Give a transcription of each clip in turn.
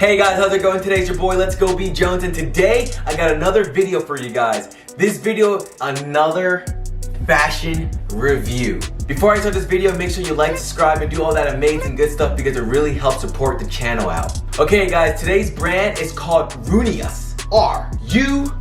Hey guys, how's it going? Today's your boy LetsGoBJones, and today I got another video for you guys. This video, another fashion review. Before I start this video, make sure you like, subscribe, and do all that amazing good stuff because it really helps support the channel out. Okay guys, today's brand is called Ruinous. R-U-I-N-O-U-S.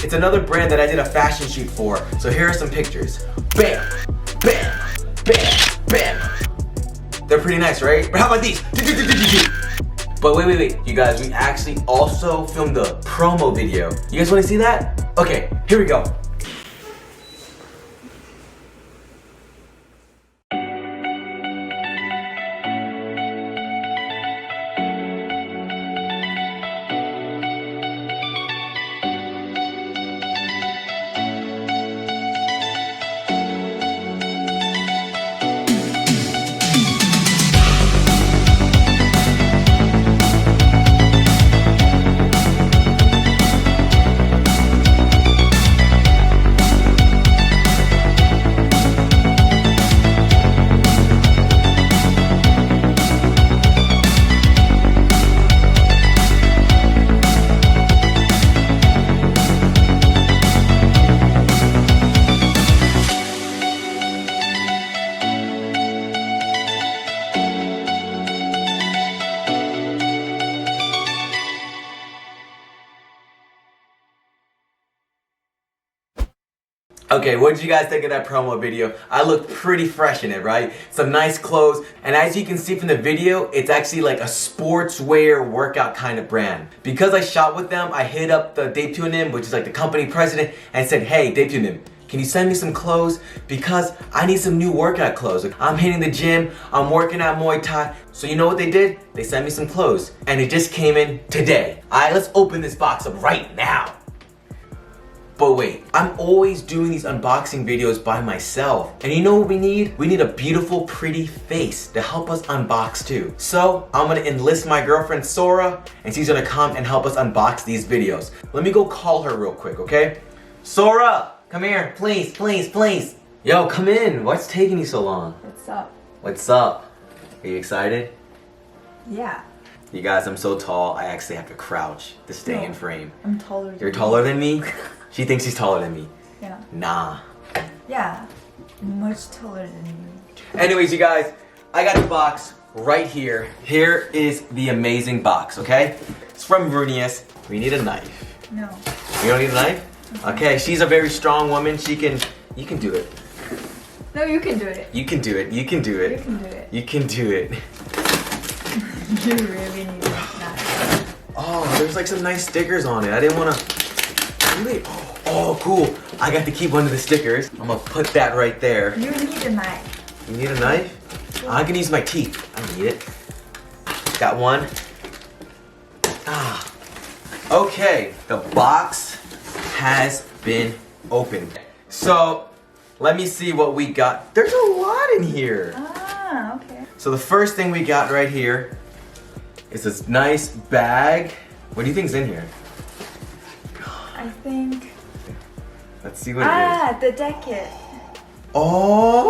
It's another brand that I did a fashion shoot for. So here are some pictures. Bam, bam, bam, bam. They're pretty nice, right? But how about these? But wait, you guys, we actually also filmed a promo video. You guys wanna see that? Okay, here we go. Okay, what did you guys think of that promo video? I looked pretty fresh in it, right? Some nice clothes, and as you can see from the video, it's actually like a sportswear workout kind of brand. Because I shot with them, I hit up the Daepyonim, which is like the company president, and said, hey, Daepyonim, can you send me some clothes? Because I need some new workout clothes. I'm hitting the gym, I'm working out Muay Thai. So you know what they did? They sent me some clothes, and it just came in today. All right, let's open this box up right now. But wait, I'm always doing these unboxing videos by myself. And you know what we need? We need a beautiful, pretty face to help us unbox too. So I'm gonna enlist my girlfriend Sora, and she's gonna come and help us unbox these videos. Let me go call her real quick, okay? Sora, come here, please. Yo, come in. What's taking you so long? What's up? What's up? Are you excited? Yeah. You guys, I'm so tall, I actually have to crouch to stay in frame. I'm taller than you. You're taller than me? She thinks she's taller than me. Yeah. Nah. Yeah. Much taller than you. Anyways, you guys, I got the box right here. Here is the amazing box, okay? It's from Ruinous. We need a knife. No. You don't need a knife? Okay, she's a very strong woman. You can do it. No, you can do it. You can do it. You can do it. You can do it. You can do it. You really need a knife. Oh, there's like some nice stickers on it. I didn't want to... Really? Oh, cool. I got to keep one of the stickers. I'm gonna put that right there. You need a knife. You need a knife? I can use my teeth. I don't need it. Got one. Ah. Okay, the box has been opened. So, let me see what we got. There's a lot in here. Ah, okay. So the first thing we got right here is this nice bag. What do you think's in here? I think... Let's see what it is. Ah, the jacket. Oh!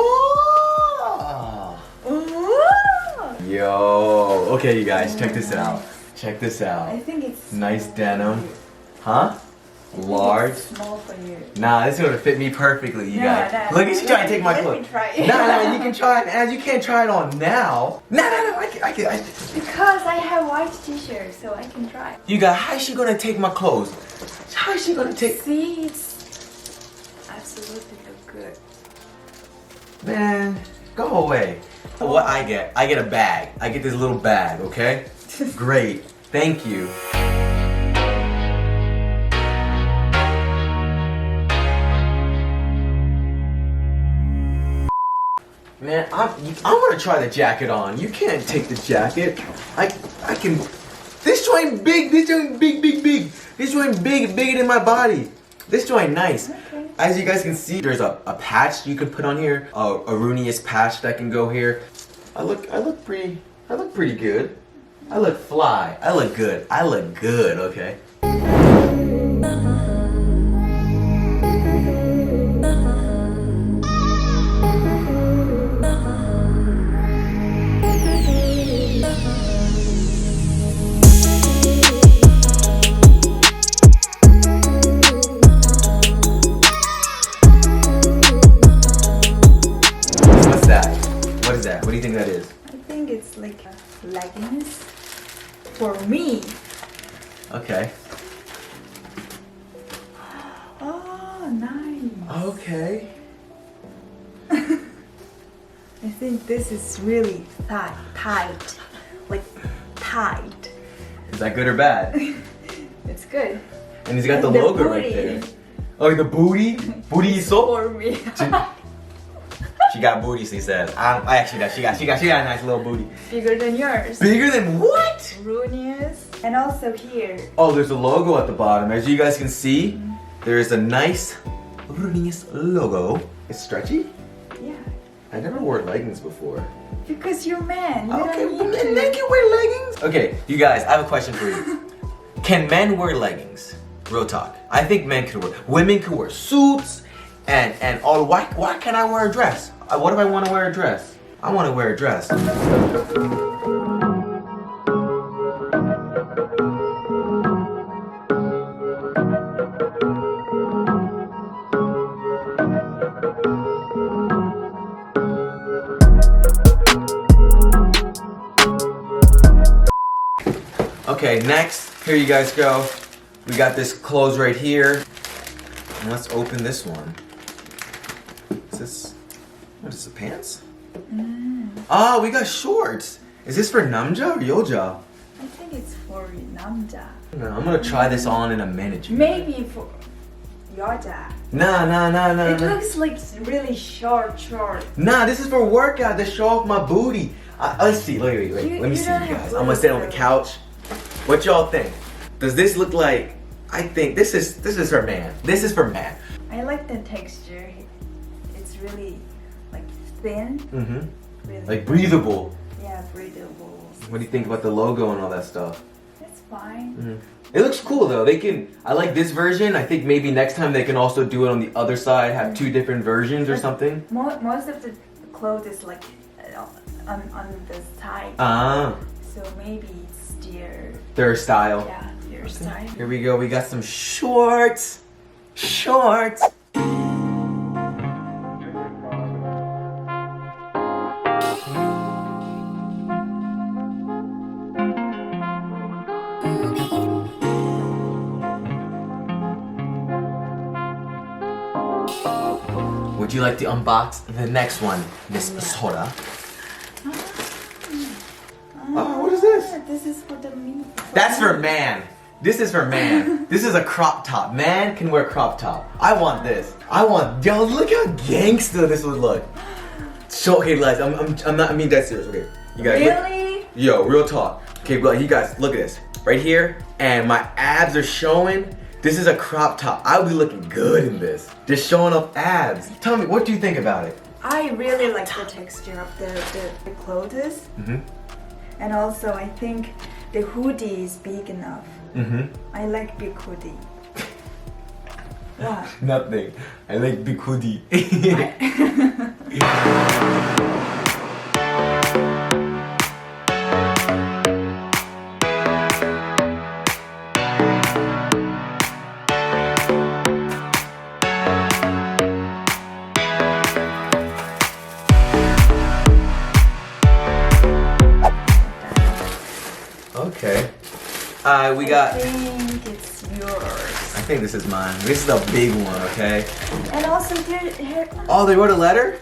Ooh. Yo! Okay, you guys, check this out. Check this I out. think it's Nice small denim. for you. Huh? I think Large. it's small for you. Nah, this is gonna fit me perfectly, you guys. Look at you trying to take my Let clothes. me try it. Nah, you can try it, and you can't try it on now. No, I can. Because I have white t-shirt, so I can try. You guys, how's she gonna take my clothes? How's she gonna take? See, it's absolutely look good. Man, go away. What I get a bag. I get this little bag, okay? Great, thank you. Man, I want to try the jacket on. You can't take the jacket. I can. This joint big. This joint big. This joint bigger than my body. This joint nice. Okay. As you guys can see, there's a patch you can put on here. A Ruinous patch that can go here. I look pretty good. I look fly. I look good. Okay. like leggings for me. Okay. Oh, nice. Okay. I think this is really tight. Like tight. Is that good or bad? It's good. And he's got the And the logo right booty. there. Oh, the booty? Booty is so. For me. She got booty, she says. I actually got. She got a nice little booty. Bigger than yours. Bigger than what? Ruinous. And also here. Oh, there's a logo at the bottom. As you guys can see, there is a nice Ruinous logo. It's stretchy. Yeah. I never wore leggings before. Because you're man. You Okay, don't well, need to. men can wear leggings. Okay, you guys, I have a question for you. Can men wear leggings? Real talk. I think men could wear. Women could wear suits and all. Why can't I wear a dress? What if I want to wear a dress? I want to wear a dress. Okay, next, here you guys go. We got this clothes right here. And let's open this one. Is this, what is the pants? Oh, we got shorts. Is this for namja or yoja? I think it's for namja. No, I'm gonna try this on in a minute. Maybe for yoja. Nah. It looks like really short. Nah, this is for workout to show off my booty. Let's see, wait. Let me You see, you don't have guys. I'm gonna sit on the booty. couch. What y'all think? Does this look like? I think this is for man. This is for man. I like the texture. It's really like thin. Mm-hmm. Really, Like breathable. yeah, breathable. What do you think about the logo and all that stuff? It's fine. Mm. It looks cool though. They can. I like this version. I think maybe next time they can also do it on the other side. Have two different versions or something. Most of the clothes is like on the side. Ah, So maybe it's their style. their style. Here we go. We got some shorts. Shorts. Would you like to unbox the next one, Miss Soda? Oh, what is this? This is for the me. That's for man. This is for man. This is a crop top. Man can wear crop top. I want this. Yo, look how gangster this would look. So, okay, guys, I'm not, I mean dead serious. Okay, you guys. Really? Yo, real talk. Okay, but you guys, look at this. Right here, and my abs are showing. This is a crop top. I would be looking good in this. Just showing off abs. Tell me, what do you think about it? I really like the texture of the clothes. Mm-hmm. And also, I think the hoodie is big enough. Mm-hmm. I like big hoodie. What? Nothing. I like big hoodie. Okay. We got. I think it's yours. I think this is mine. This is a big one, okay? And also here. Oh, they wrote a letter?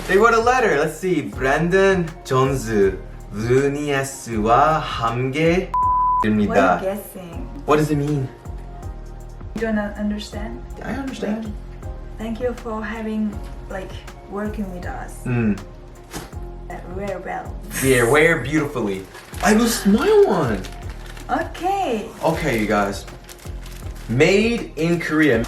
They wrote a letter. Let's see. 브랜든 존스 루니아스와 함께 What are 입니다. you guessing? What does it mean? You don't understand? I understand. Thank you for working with us. Very well. Yeah, wear beautifully. I will smile one. Okay. Okay, you guys. Made in Korea.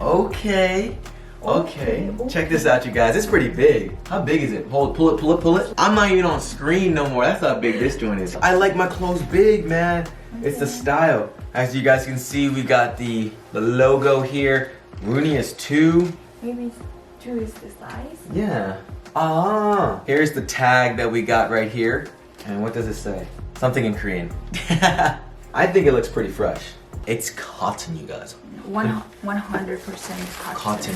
Okay. Okay. Check this out, you guys. It's pretty big. How big is it? Pull it. I'm not even on screen no more. That's how big this joint is. I like my clothes big, man. It's the style. As you guys can see, we got the logo here. Ruinous 2. Maybe 2 is the size. Yeah. Ah. Here's the tag that we got right here. And what does it say? Something in Korean. I think it looks pretty fresh. It's cotton, you guys. 100% cotton. Cotton.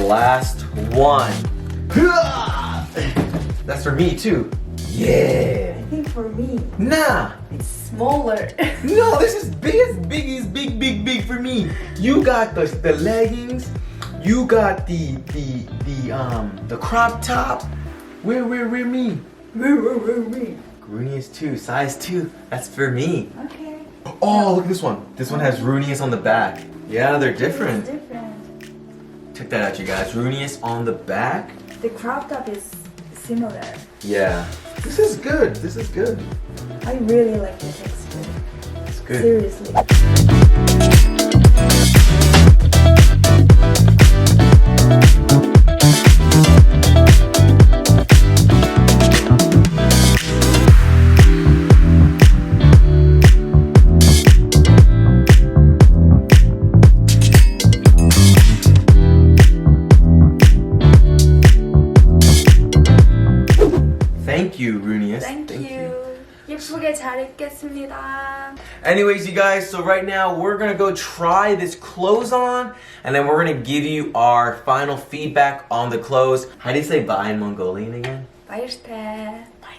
last one. That's for me too. Yeah. I think for me, Nah. it's smaller. No, this is big for me. You got the leggings. You got the crop top. Where me? Me. Ruinous 2, size 2. That's for me. Okay. Oh, look at this one. This one has Ruinous on the back. Yeah, they're different. It's different. Check that out, you guys. Ruinous on the back. The crop top is similar. Yeah. This is good. This is good. I really like the texture. It's good. Seriously. Thank you, Ruinous. Thank you. 예쁘게 잘 입겠습니다. Anyways, you guys, so right now we're gonna go try this clothes on, and then we're gonna give you our final feedback on the clothes. How do you say bye in Mongolian again? 바이스테. Bye,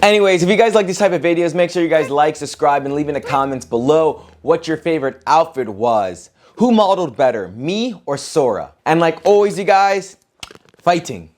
Anyways, if you guys like these type of videos, make sure you guys like, subscribe, and leave in the comments below what your favorite outfit was. Who modeled better, me or Sora? And like always, you guys, fighting.